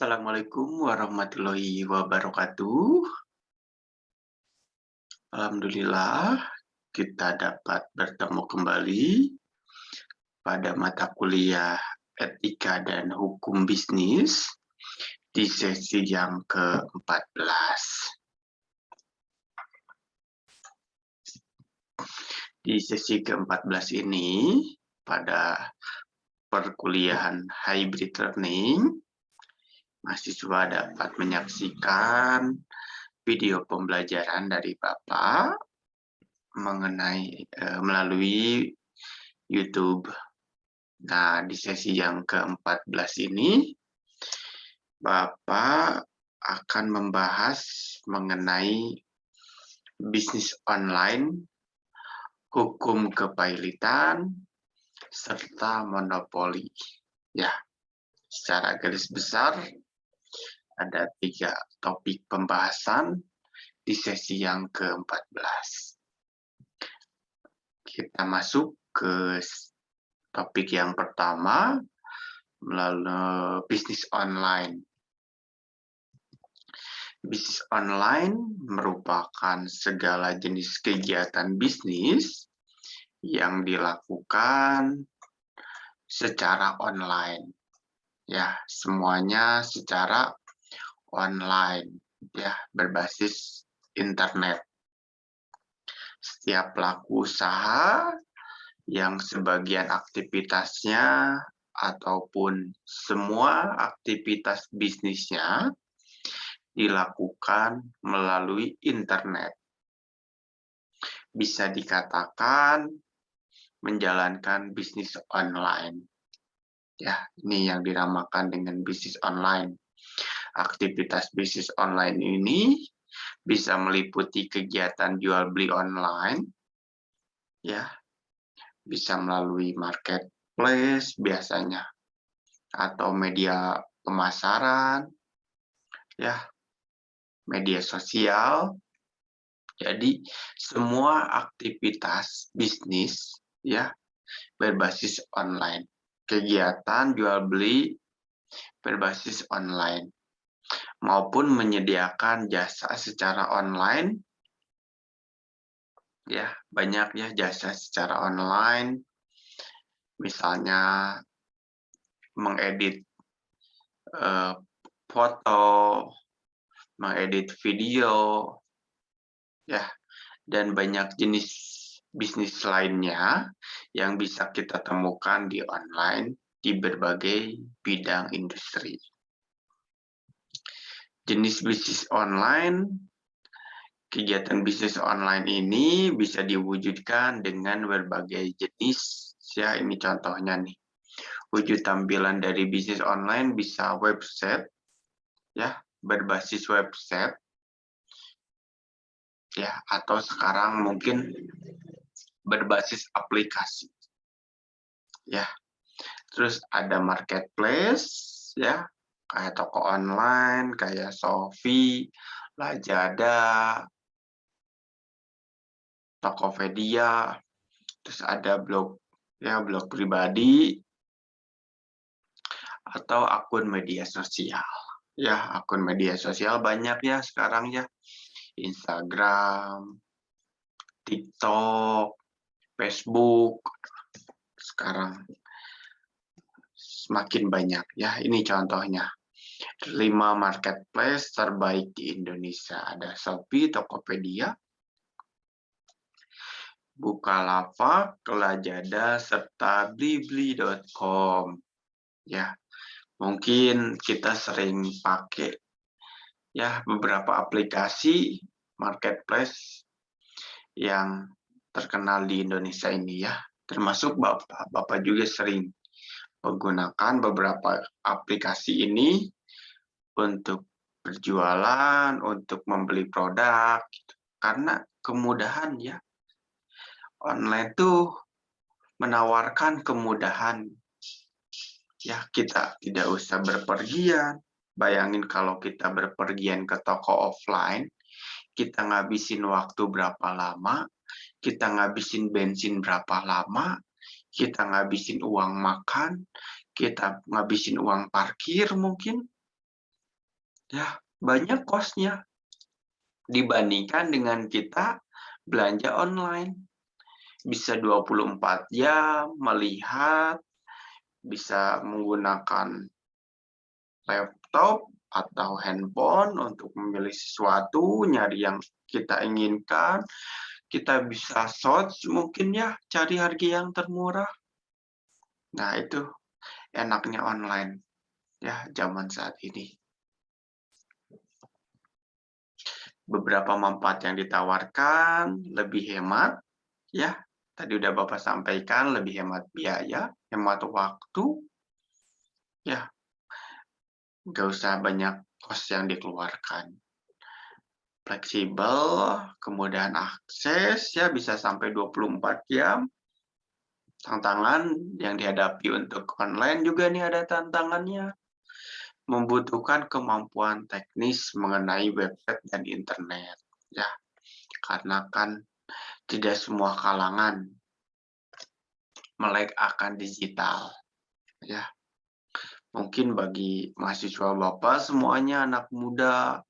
Assalamualaikum warahmatullahi wabarakatuh. Alhamdulillah, kita dapat bertemu kembali pada mata kuliah Etika dan Hukum Bisnis di sesi yang ke-14. Di sesi ke-14 ini, pada perkuliahan hybrid learning, mahasiswa dapat menyaksikan video pembelajaran dari Bapak melalui YouTube. Nah, di sesi yang ke-14 ini, Bapak akan membahas mengenai bisnis online, hukum kepailitan, serta monopoli. Ya, secara garis besar, ada 3 topik pembahasan di sesi yang ke-14. Kita masuk ke topik yang pertama, melalui bisnis online. Bisnis online merupakan segala jenis kegiatan bisnis yang dilakukan secara online. Ya, semuanya secara online, ya, berbasis internet. Setiap pelaku usaha yang sebagian aktivitasnya ataupun semua aktivitas bisnisnya dilakukan melalui internet. Bisa dikatakan menjalankan bisnis online. Ya, ini yang dinamakan dengan bisnis online. Aktivitas bisnis online ini bisa meliputi kegiatan jual beli online, ya, bisa melalui marketplace biasanya, atau media pemasaran, ya, media sosial. Jadi semua aktivitas bisnis, ya, berbasis online. Kegiatan jual beli berbasis online maupun menyediakan jasa secara online, ya, banyak ya jasa secara online, misalnya mengedit foto, mengedit video, ya, dan banyak jenis bisnis lainnya yang bisa kita temukan di online di berbagai bidang industri. Jenis bisnis online, kegiatan bisnis online ini bisa diwujudkan dengan berbagai jenis, ya, ini contohnya nih. Wujud tampilan dari bisnis online bisa website, ya, berbasis website, ya, atau sekarang mungkin berbasis aplikasi, ya. Terus ada marketplace, ya, kayak toko online, kayak Shopee, Lazada, Tokopedia. Terus ada blog, ya, blog pribadi atau akun media sosial. Ya, akun media sosial banyak ya sekarang ya. Instagram, TikTok, Facebook, sekarang semakin banyak ya. Ini contohnya. 5 marketplace terbaik di Indonesia. Ada Shopee, Tokopedia, Bukalapak, Lazada, serta blibli.com. Ya, mungkin kita sering pakai ya beberapa aplikasi marketplace yang terkenal di Indonesia ini ya. Termasuk Bapak juga sering menggunakan beberapa aplikasi ini untuk berjualan, untuk membeli produk, gitu. Karena kemudahan ya. Online tuh menawarkan kemudahan. Ya, kita tidak usah berpergian. Bayangin kalau kita berpergian ke toko offline, kita ngabisin waktu berapa lama, kita ngabisin bensin berapa lama, kita ngabisin uang makan, kita ngabisin uang parkir mungkin. Ya, banyak kosnya dibandingkan dengan kita belanja online. Bisa 24 jam melihat, bisa menggunakan laptop atau handphone untuk memilih sesuatu, nyari yang kita inginkan. Kita bisa search mungkin ya, cari harga yang termurah. Nah, itu enaknya online ya zaman saat ini. Beberapa manfaat yang ditawarkan, lebih hemat ya. Tadi udah Bapak sampaikan, lebih hemat biaya, hemat waktu, ya nggak usah banyak kos yang dikeluarkan. Fleksibel, kemudahan akses, ya bisa sampai 24 jam. Tantangan yang dihadapi untuk online juga nih ada tantangannya. Membutuhkan kemampuan teknis mengenai website dan internet. Ya, karena kan tidak semua kalangan melek akan digital. Ya, mungkin bagi mahasiswa Bapak semuanya anak muda,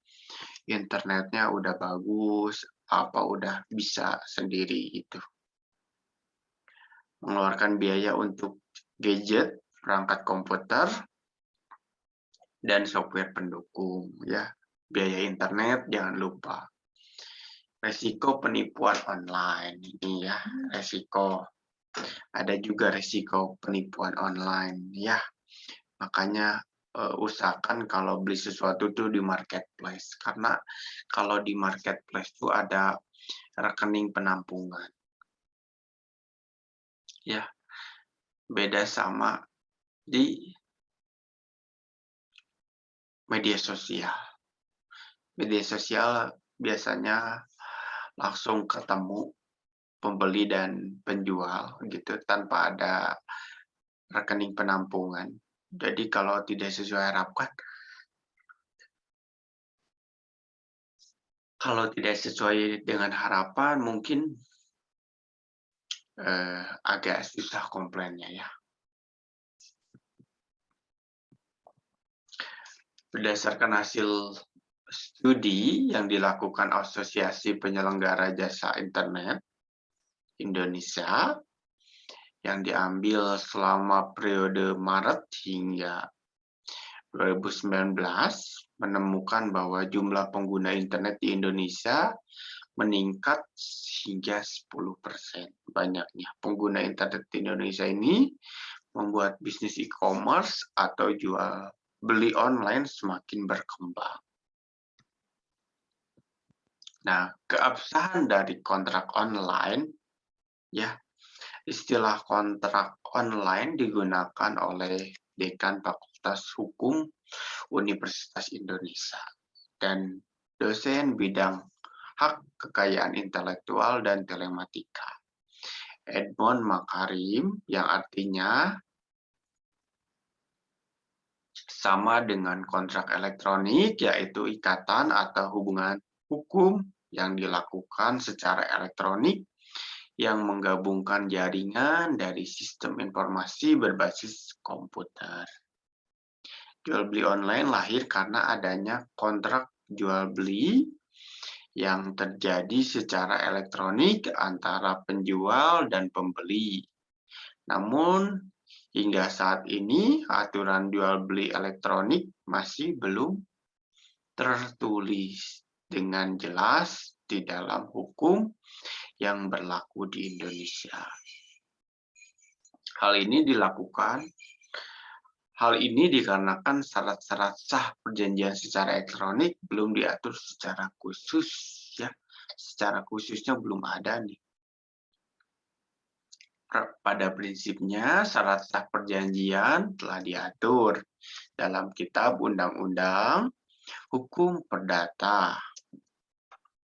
internetnya udah bagus, apa udah bisa sendiri gitu. Mengeluarkan biaya untuk gadget, perangkat komputer, dan software pendukung ya. Biaya internet jangan lupa. Resiko penipuan online ini ya, resiko. Ada juga resiko penipuan online ya. Makanya usahakan kalau beli sesuatu tuh di marketplace, karena kalau di marketplace tuh ada rekening penampungan. Ya, beda sama di media sosial. Media sosial biasanya langsung ketemu pembeli dan penjual gitu tanpa ada rekening penampungan. Jadi kalau tidak sesuai harapkan, kalau tidak sesuai dengan harapan mungkin agak susah komplainnya ya. Berdasarkan hasil studi yang dilakukan Asosiasi Penyelenggara Jasa Internet Indonesia yang diambil selama periode Maret hingga 2019 menemukan bahwa jumlah pengguna internet di Indonesia meningkat hingga 10%. Banyaknya pengguna internet di Indonesia ini membuat bisnis e-commerce atau jual beli online semakin berkembang. Nah, keabsahan dari kontrak online, ya, istilah kontrak online digunakan oleh Dekan Fakultas Hukum Universitas Indonesia dan dosen bidang hak kekayaan intelektual dan telematika, Edmond Makarim, yang artinya sama dengan kontrak elektronik, yaitu ikatan atau hubungan hukum yang dilakukan secara elektronik yang menggabungkan jaringan dari sistem informasi berbasis komputer. Jual beli online lahir karena adanya kontrak jual beli yang terjadi secara elektronik antara penjual dan pembeli. Namun, hingga saat ini aturan jual beli elektronik masih belum tertulis dengan jelas di dalam hukum yang berlaku di Indonesia. Hal ini dikarenakan syarat-syarat sah perjanjian secara elektronik belum diatur secara khusus ya. Secara khususnya belum ada nih. Pada prinsipnya syarat sah perjanjian telah diatur dalam Kitab Undang-Undang Hukum Perdata.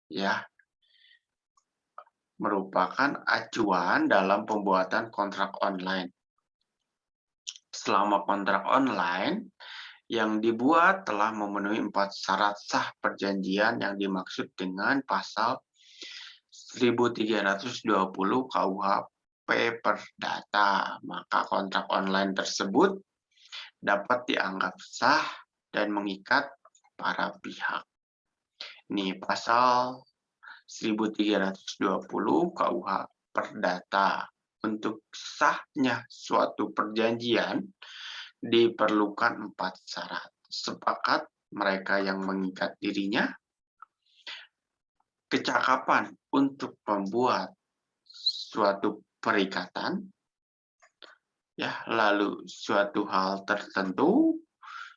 Ya, merupakan acuan dalam pembuatan kontrak online. Selama kontrak online yang dibuat telah memenuhi 4 syarat sah perjanjian yang dimaksud dengan pasal 1320 KUHP Perdata, maka kontrak online tersebut dapat dianggap sah dan mengikat para pihak. Nih, pasal 1320 KUH Perdata. Untuk sahnya suatu perjanjian diperlukan 4 syarat. Sepakat mereka yang mengikat dirinya, kecakapan untuk membuat suatu perikatan, ya, lalu suatu hal tertentu,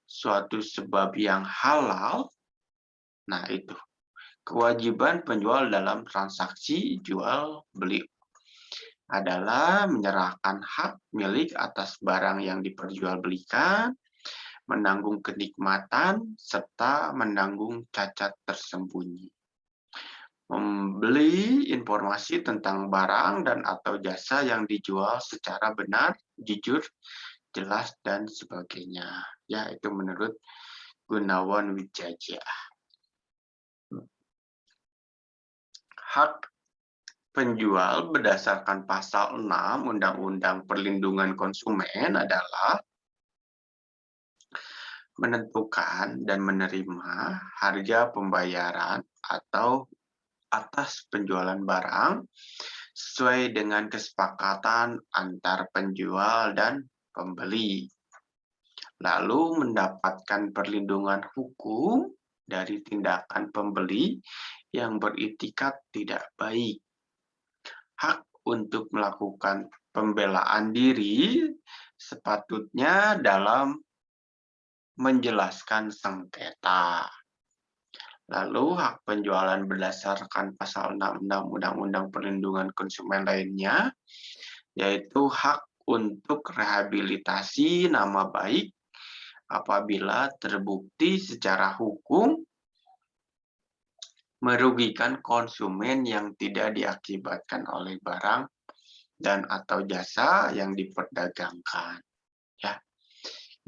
suatu sebab yang halal. Nah, itu kewajiban penjual dalam transaksi jual beli adalah menyerahkan hak milik atas barang yang diperjualbelikan, menanggung kenikmatan, serta menanggung cacat tersembunyi. Membeli informasi tentang barang dan atau jasa yang dijual secara benar, jujur, jelas, dan sebagainya. Ya, itu menurut Gunawan Wijaya. Hak penjual berdasarkan pasal 6 Undang-Undang Perlindungan Konsumen adalah menentukan dan menerima harga pembayaran atau atas penjualan barang sesuai dengan kesepakatan antar penjual dan pembeli. Lalu mendapatkan perlindungan hukum dari tindakan pembeli yang beritikat tidak baik. Hak untuk melakukan pembelaan diri sepatutnya dalam menjelaskan sengketa. Lalu hak penjualan berdasarkan pasal 66 Undang-Undang Perlindungan Konsumen lainnya, yaitu hak untuk rehabilitasi nama baik apabila terbukti secara hukum merugikan konsumen yang tidak diakibatkan oleh barang dan atau jasa yang diperdagangkan. Ya,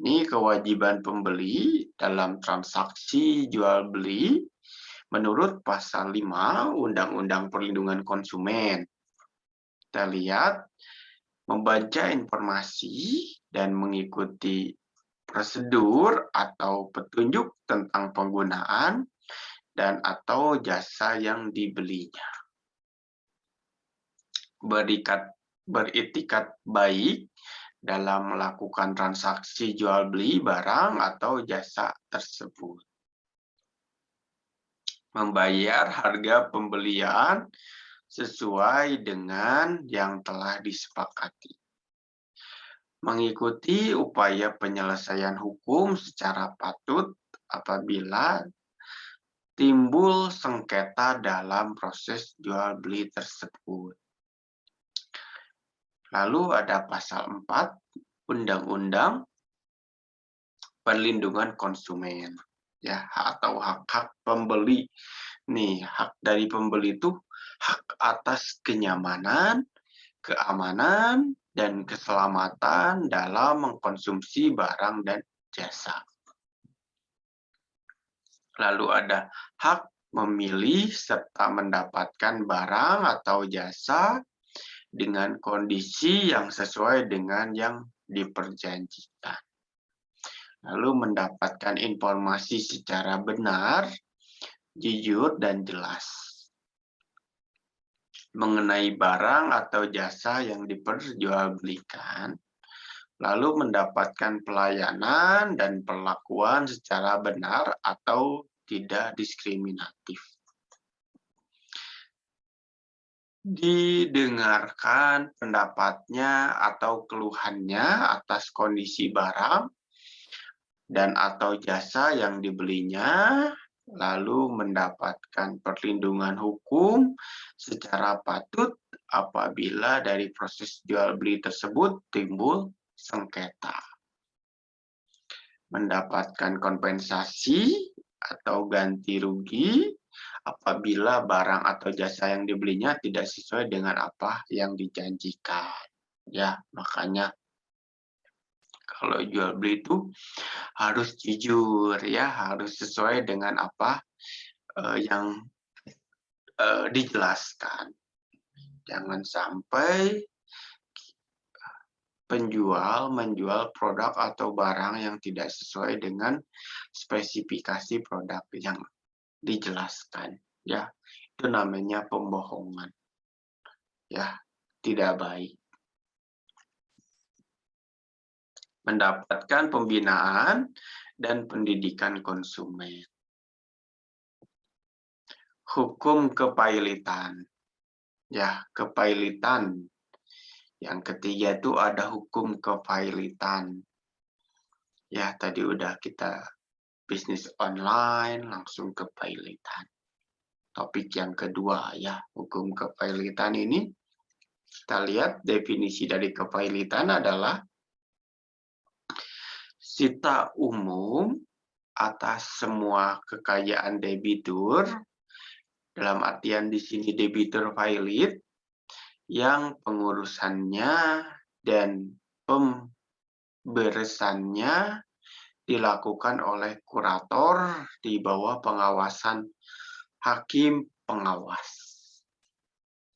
ini kewajiban pembeli dalam transaksi jual beli menurut pasal 5 Undang-Undang Perlindungan Konsumen. Kita lihat, membaca informasi dan mengikuti prosedur atau petunjuk tentang penggunaan dan atau jasa yang dibelinya. Beritikat baik dalam melakukan transaksi jual beli barang atau jasa tersebut. Membayar harga pembelian sesuai dengan yang telah disepakati. Mengikuti upaya penyelesaian hukum secara patut apabila timbul sengketa dalam proses jual beli tersebut. Lalu ada pasal 4 Undang-Undang Perlindungan Konsumen, ya, atau hak-hak pembeli. Nih, hak dari pembeli itu hak atas kenyamanan, keamanan, dan keselamatan dalam mengkonsumsi barang dan jasa. Lalu ada hak memilih serta mendapatkan barang atau jasa dengan kondisi yang sesuai dengan yang diperjanjikan. Lalu mendapatkan informasi secara benar, jujur, dan jelas mengenai barang atau jasa yang diperjualbelikan, lalu mendapatkan pelayanan dan perlakuan secara benar atau tidak diskriminatif. Didengarkan pendapatnya atau keluhannya atas kondisi barang dan atau jasa yang dibelinya, lalu mendapatkan perlindungan hukum secara patut apabila dari proses jual beli tersebut timbul sengketa. Mendapatkan kompensasi atau ganti rugi apabila barang atau jasa yang dibelinya tidak sesuai dengan apa yang dijanjikan. Ya, makanya kalau jual beli itu harus jujur, ya, harus sesuai dengan apa yang dijelaskan. Jangan sampai penjual menjual produk atau barang yang tidak sesuai dengan spesifikasi produk yang dijelaskan, ya. Itu namanya pembohongan. Ya, tidak baik. Mendapatkan pembinaan dan pendidikan konsumen. Hukum kepailitan. Ya, kepailitan. Yang ketiga itu ada hukum kepailitan. Ya, tadi udah kita bisnis online, langsung kepailitan. Topik yang kedua ya, hukum kepailitan ini. Kita lihat definisi dari kepailitan adalah sita umum atas semua kekayaan debitur, dalam artian di sini debitur pailit, yang pengurusannya dan pemberesannya dilakukan oleh kurator di bawah pengawasan hakim pengawas.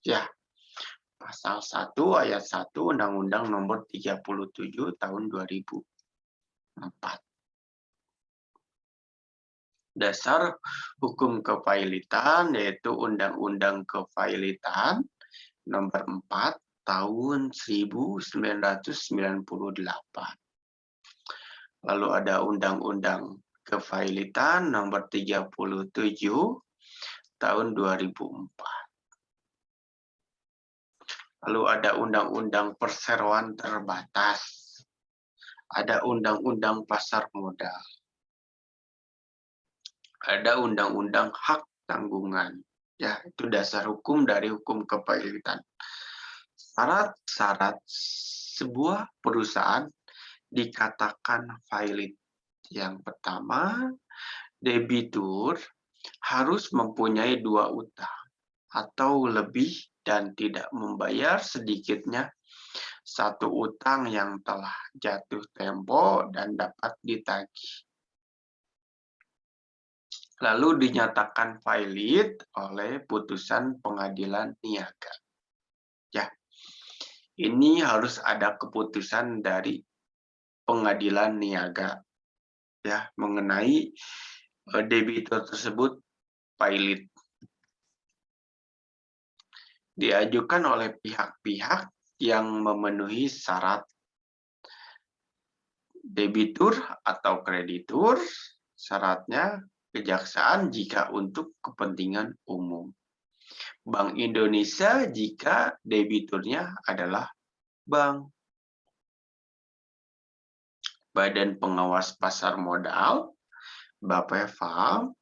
Ya, pasal 1 ayat 1 Undang-Undang Nomor 37 Tahun 2004. Dasar hukum kepailitan yaitu Undang-Undang Kepailitan Nomor 4 Tahun 1998. Lalu ada Undang-Undang Kepailitan Nomor 37 Tahun 2004. Lalu ada Undang-Undang Perseroan Terbatas. Ada Undang-Undang Pasar Modal. Ada Undang-Undang Hak Tanggungan. Ya, itu dasar hukum dari hukum kepailitan. Syarat-syarat sebuah perusahaan dikatakan pailit. Yang pertama, debitur harus mempunyai 2 utang atau lebih dan tidak membayar sedikitnya 1 utang yang telah jatuh tempo dan dapat ditagih. Lalu dinyatakan pailit oleh putusan pengadilan niaga. Ya, ini harus ada keputusan dari pengadilan niaga ya mengenai debitur tersebut pailit. Diajukan oleh pihak-pihak yang memenuhi syarat debitur atau kreditur, syaratnya kejaksaan jika untuk kepentingan umum. Bank Indonesia jika debiturnya adalah bank. Badan Pengawas Pasar Modal, Bapepam,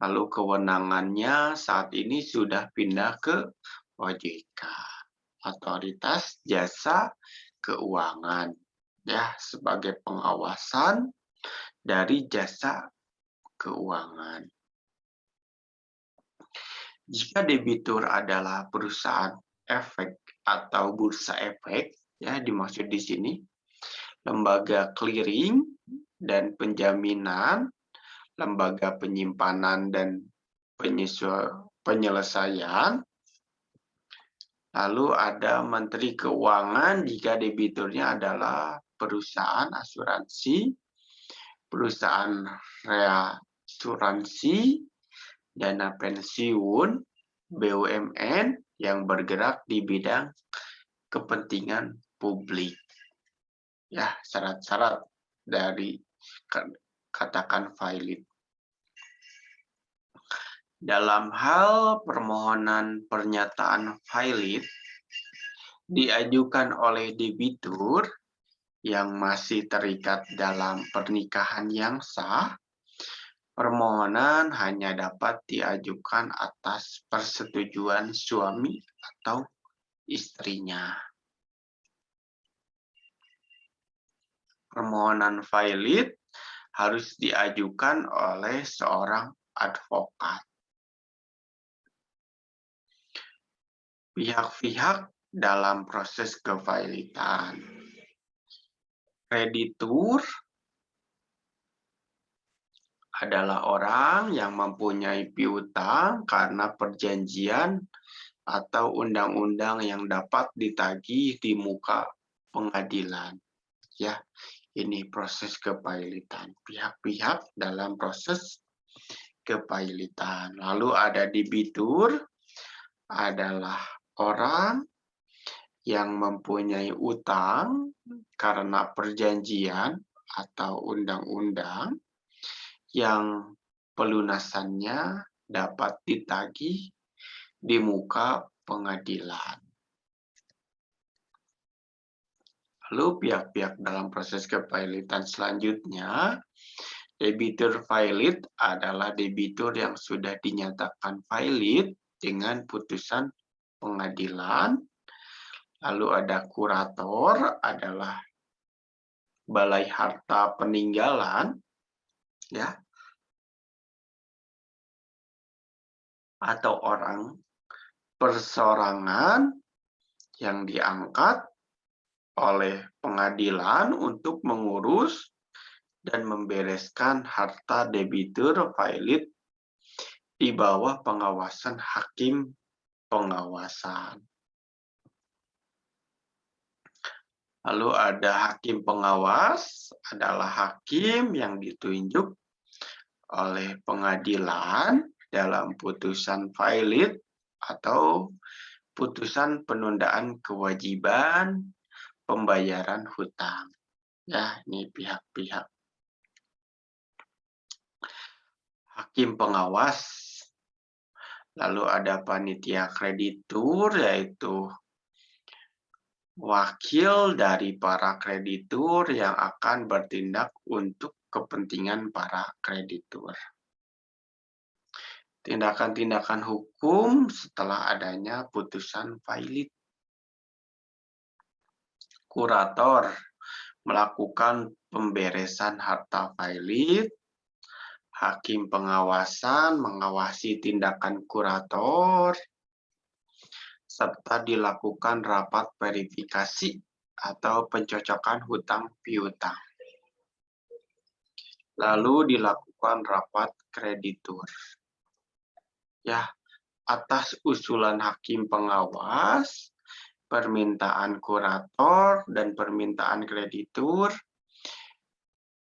lalu kewenangannya saat ini sudah pindah ke OJK, Otoritas Jasa Keuangan, ya sebagai pengawasan dari jasa keuangan. Jika debitur adalah perusahaan efek atau bursa efek, ya dimaksud di sini, lembaga clearing dan penjaminan, lembaga penyimpanan dan penyelesaian, lalu ada Menteri Keuangan jika debiturnya adalah perusahaan asuransi, perusahaan reasuransi, dana pensiun, BUMN yang bergerak di bidang kepentingan publik. Ya, syarat-syarat dari katakan pailit. Dalam hal permohonan pernyataan pailit diajukan oleh debitur yang masih terikat dalam pernikahan yang sah, permohonan hanya dapat diajukan atas persetujuan suami atau istrinya. Permohonan pailit harus diajukan oleh seorang advokat. Pihak-pihak dalam proses kepailitan. Kreditur adalah orang yang mempunyai piutang karena perjanjian atau undang-undang yang dapat ditagih di muka pengadilan. Ya, ini proses kepailitan. Pihak-pihak dalam proses kepailitan. Lalu ada debitur, adalah orang yang mempunyai utang karena perjanjian atau undang-undang yang pelunasannya dapat ditagih di muka pengadilan. Lalu pihak-pihak dalam proses kepailitan selanjutnya, debitur valid adalah debitur yang sudah dinyatakan valid dengan putusan pengadilan. Lalu ada kurator, adalah balai harta peninggalan, ya, atau orang persorangan yang diangkat oleh pengadilan untuk mengurus dan membereskan harta debitur valid di bawah pengawasan hakim pengawasan. Lalu ada hakim pengawas, adalah hakim yang ditunjuk oleh pengadilan dalam putusan valid atau putusan penundaan kewajiban pembayaran hutang. Ya, ini pihak-pihak. Hakim pengawas. Lalu ada panitia kreditur, yaitu wakil dari para kreditur yang akan bertindak untuk kepentingan para kreditur. Tindakan-tindakan hukum setelah adanya putusan valid. Kurator melakukan pemberesan harta valid. Hakim pengawasan mengawasi tindakan kurator, serta dilakukan rapat verifikasi atau pencocokan hutang piutang. Lalu dilakukan rapat kreditur. Ya, atas usulan hakim pengawas, permintaan kurator, dan permintaan kreditur,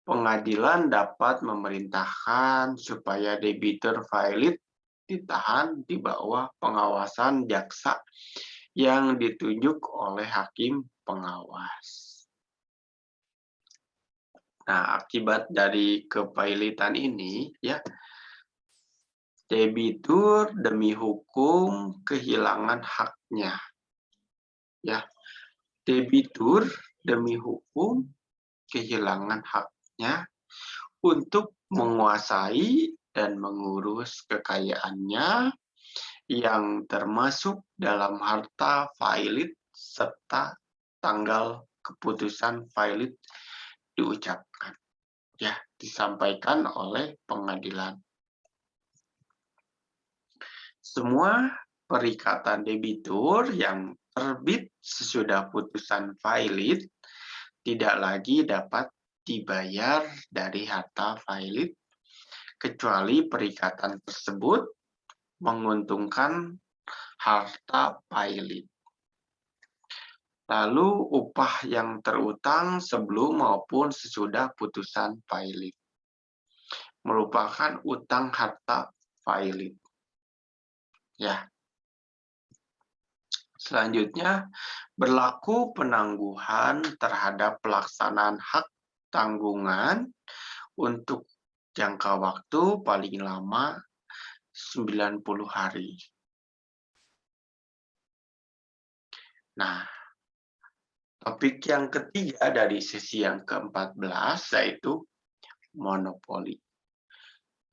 pengadilan dapat memerintahkan supaya debitur valid ditahan di bawah pengawasan jaksa yang ditunjuk oleh hakim pengawas. Nah, akibat dari kepailitan ini, ya, debitur demi hukum kehilangan haknya. Ya, debitur demi hukum kehilangan haknya untuk menguasai dan mengurus kekayaannya yang termasuk dalam harta valid serta tanggal keputusan valid diucapkan, ya, disampaikan oleh pengadilan. Semua perikatan debitur yang terbit sesudah putusan valid tidak lagi dapat dibayar dari harta valid kecuali perikatan tersebut menguntungkan harta valid. Lalu upah yang terutang sebelum maupun sesudah putusan valid merupakan utang harta valid. Ya. Selanjutnya, berlaku penangguhan terhadap pelaksanaan hak tanggungan untuk jangka waktu paling lama 90 hari. Nah, topik yang ketiga dari sesi yang ke-14 yaitu monopoli.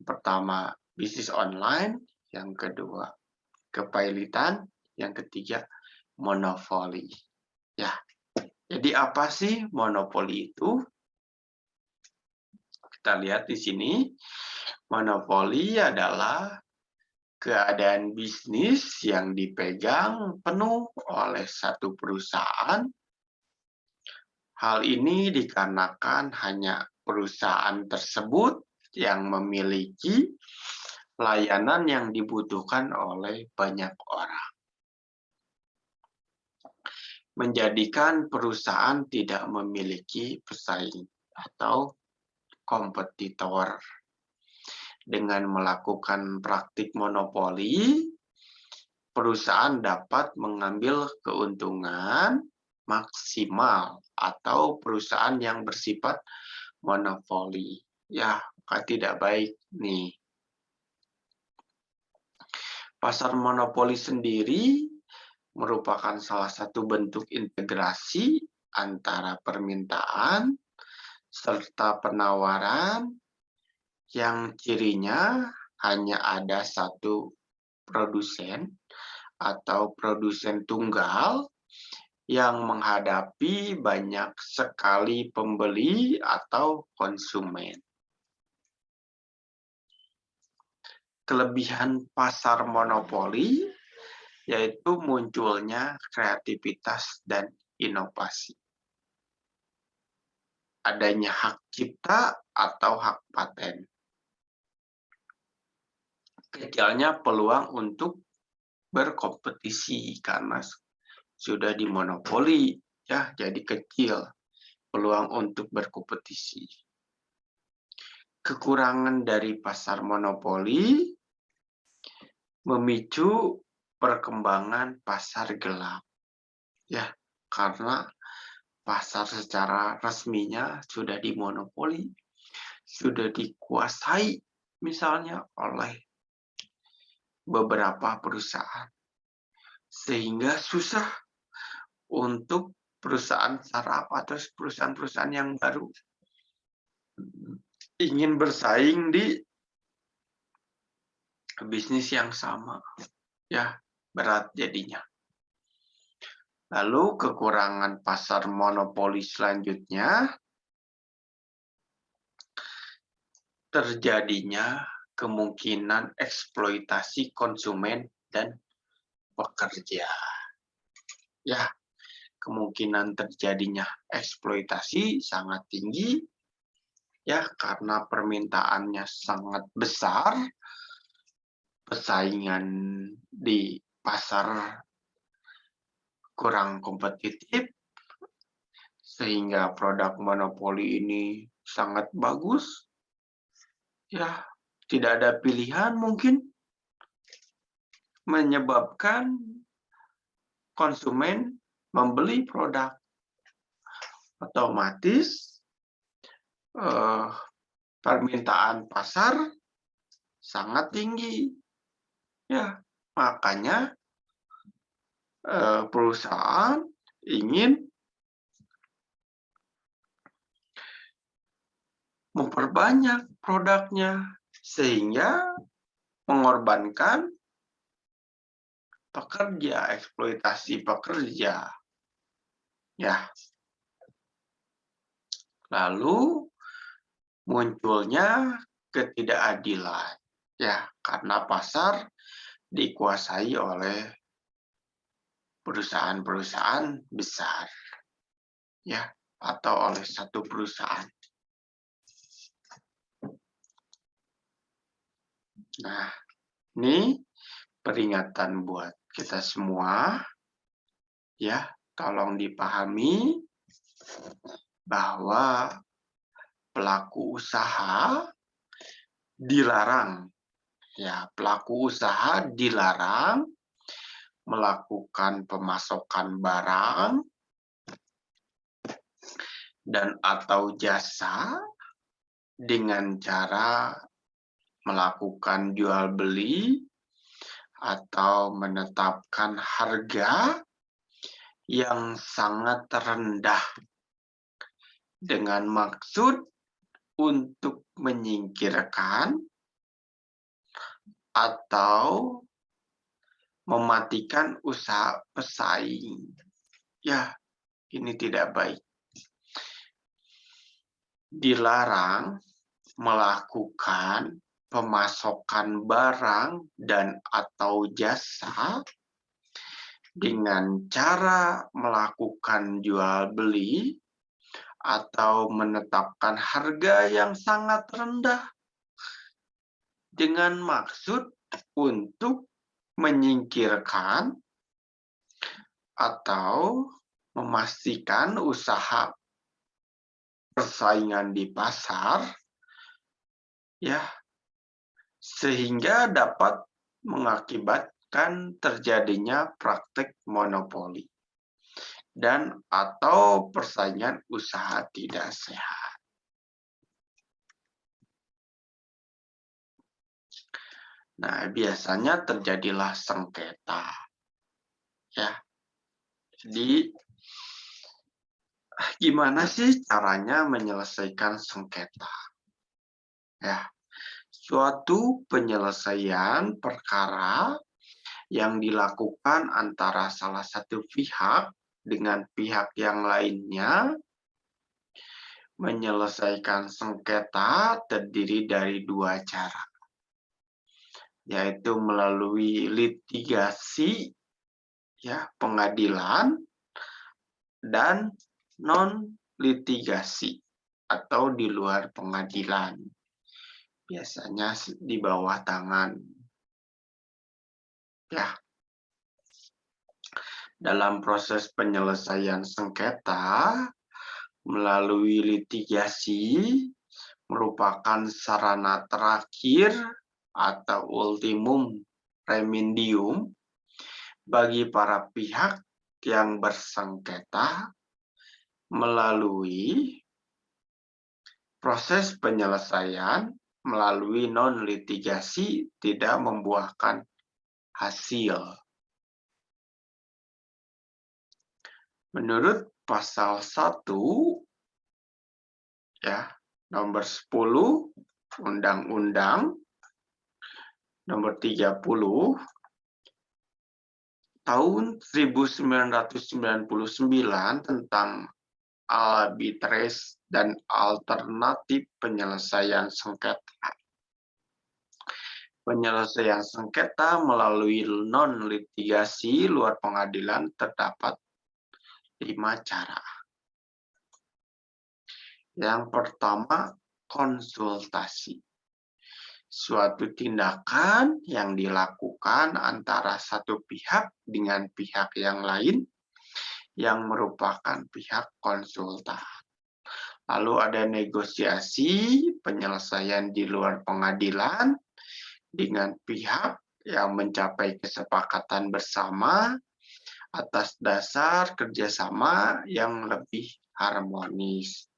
Pertama, bisnis online. Yang kedua, kepailitan. Yang ketiga, monopoli. Ya, jadi apa sih monopoli itu? Kita lihat di sini, monopoli adalah keadaan bisnis yang dipegang penuh oleh satu perusahaan. Hal ini dikarenakan hanya perusahaan tersebut yang memiliki layanan yang dibutuhkan oleh banyak orang. menjadikan perusahaan tidak memiliki pesaing atau kompetitor. Dengan melakukan praktik monopoli, perusahaan dapat mengambil keuntungan maksimal atau perusahaan yang bersifat monopoli. Ya, tidak baik nih. Pasar monopoli sendiri merupakan salah satu bentuk integrasi antara permintaan serta penawaran yang cirinya hanya ada satu produsen atau produsen tunggal yang menghadapi banyak sekali pembeli atau konsumen. Kelebihan pasar monopoli yaitu munculnya kreativitas dan inovasi. Adanya hak cipta atau hak paten. Kecilnya peluang untuk berkompetisi karena sudah dimonopoli, ya, jadi kecil peluang untuk berkompetisi. Kekurangan dari pasar monopoli memicu perkembangan pasar gelap, ya, karena pasar secara resminya sudah dimonopoli, sudah dikuasai misalnya oleh beberapa perusahaan, sehingga susah untuk perusahaan startup atau perusahaan-perusahaan yang baru ingin bersaing di bisnis yang sama, ya, berat jadinya. Lalu kekurangan pasar monopoli selanjutnya, terjadinya kemungkinan eksploitasi konsumen dan pekerja. Ya, kemungkinan terjadinya eksploitasi sangat tinggi, ya, karena permintaannya sangat besar, persaingan di pasar kurang kompetitif, sehingga produk monopoli ini sangat bagus, ya, tidak ada pilihan mungkin, menyebabkan konsumen membeli produk. Otomatis permintaan pasar sangat tinggi, ya, makanya perusahaan ingin memperbanyak produknya sehingga mengorbankan pekerja, eksploitasi pekerja. Ya. Lalu munculnya ketidakadilan, ya, karena pasar dikuasai oleh perusahaan-perusahaan besar, ya, atau oleh satu perusahaan. Nah, ini peringatan buat kita semua, ya, tolong dipahami bahwa pelaku usaha dilarang, ya, pelaku usaha dilarang melakukan pemasokan barang dan atau jasa dengan cara melakukan jual beli atau menetapkan harga yang sangat rendah dengan maksud untuk menyingkirkan atau mematikan usaha pesaing. Ya, ini tidak baik. Dilarang melakukan pemasokan barang dan atau jasa dengan cara melakukan jual beli atau menetapkan harga yang sangat rendah dengan maksud untuk menyingkirkan atau memastikan usaha persaingan di pasar, ya, sehingga dapat mengakibatkan terjadinya praktek monopoli dan atau persaingan usaha tidak sehat. Nah, biasanya terjadilah sengketa. Ya. Jadi gimana sih caranya menyelesaikan sengketa? Ya, suatu penyelesaian perkara yang dilakukan antara salah satu pihak dengan pihak yang lainnya. Menyelesaikan sengketa terdiri dari dua cara, yaitu melalui litigasi, ya, pengadilan, dan non-litigasi atau di luar pengadilan, biasanya di bawah tangan. Ya, dalam proses penyelesaian sengketa melalui litigasi merupakan sarana terakhir atau ultimum remedium bagi para pihak yang bersengketa. Melalui proses penyelesaian melalui non-litigasi tidak membuahkan hasil. Menurut pasal 1 ya, nomor 10 Undang-Undang nomor 30 tahun 1999 tentang arbitrase dan alternatif penyelesaian sengketa. Penyelesaian sengketa melalui non-litigasi luar pengadilan terdapat 5 cara. Yang pertama, konsultasi. Suatu tindakan yang dilakukan antara satu pihak dengan pihak yang lain yang merupakan pihak konsultan. Lalu ada negosiasi, penyelesaian di luar pengadilan dengan pihak yang mencapai kesepakatan bersama atas dasar kerjasama yang lebih harmonis.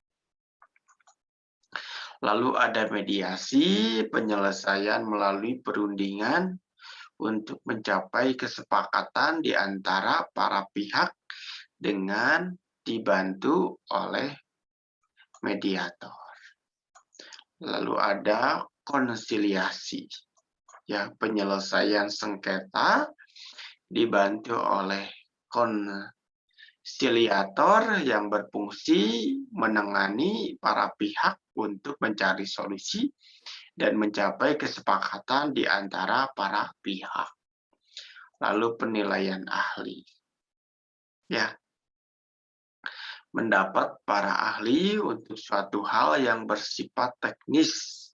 Lalu ada mediasi, penyelesaian melalui perundingan untuk mencapai kesepakatan di antara para pihak dengan dibantu oleh mediator. Lalu ada konsiliasi, ya, penyelesaian sengketa dibantu oleh konsiliator yang berfungsi menengani para pihak untuk mencari solusi dan mencapai kesepakatan di antara para pihak. Lalu penilaian ahli. Ya, mendapat para ahli untuk suatu hal yang bersifat teknis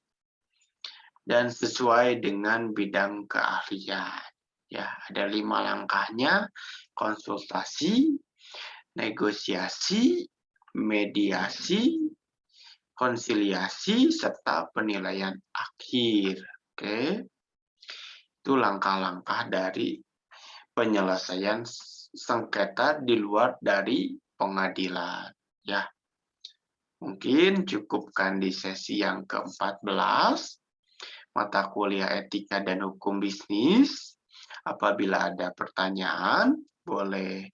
dan sesuai dengan bidang keahlian. Ya, ada 5 langkahnya: konsultasi, negosiasi, mediasi, konsiliasi, serta penilaian akhir. Oke, itu langkah-langkah dari penyelesaian sengketa di luar dari pengadilan. Ya, mungkin cukupkan di sesi yang ke-14, mata kuliah etika dan hukum bisnis. Apabila ada pertanyaan, boleh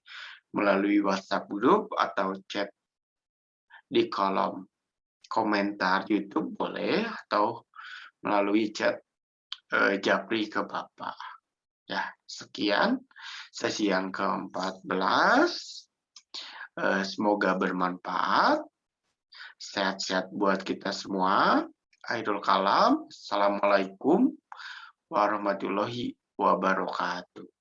melalui WhatsApp grup atau chat di kolom komentar YouTube boleh, atau melalui chat Japri ke Bapak. Ya, sekian sesi yang ke-14. Semoga bermanfaat. Sehat-sehat buat kita semua. Akhirul kalam. Assalamualaikum warahmatullahi wabarakatuh.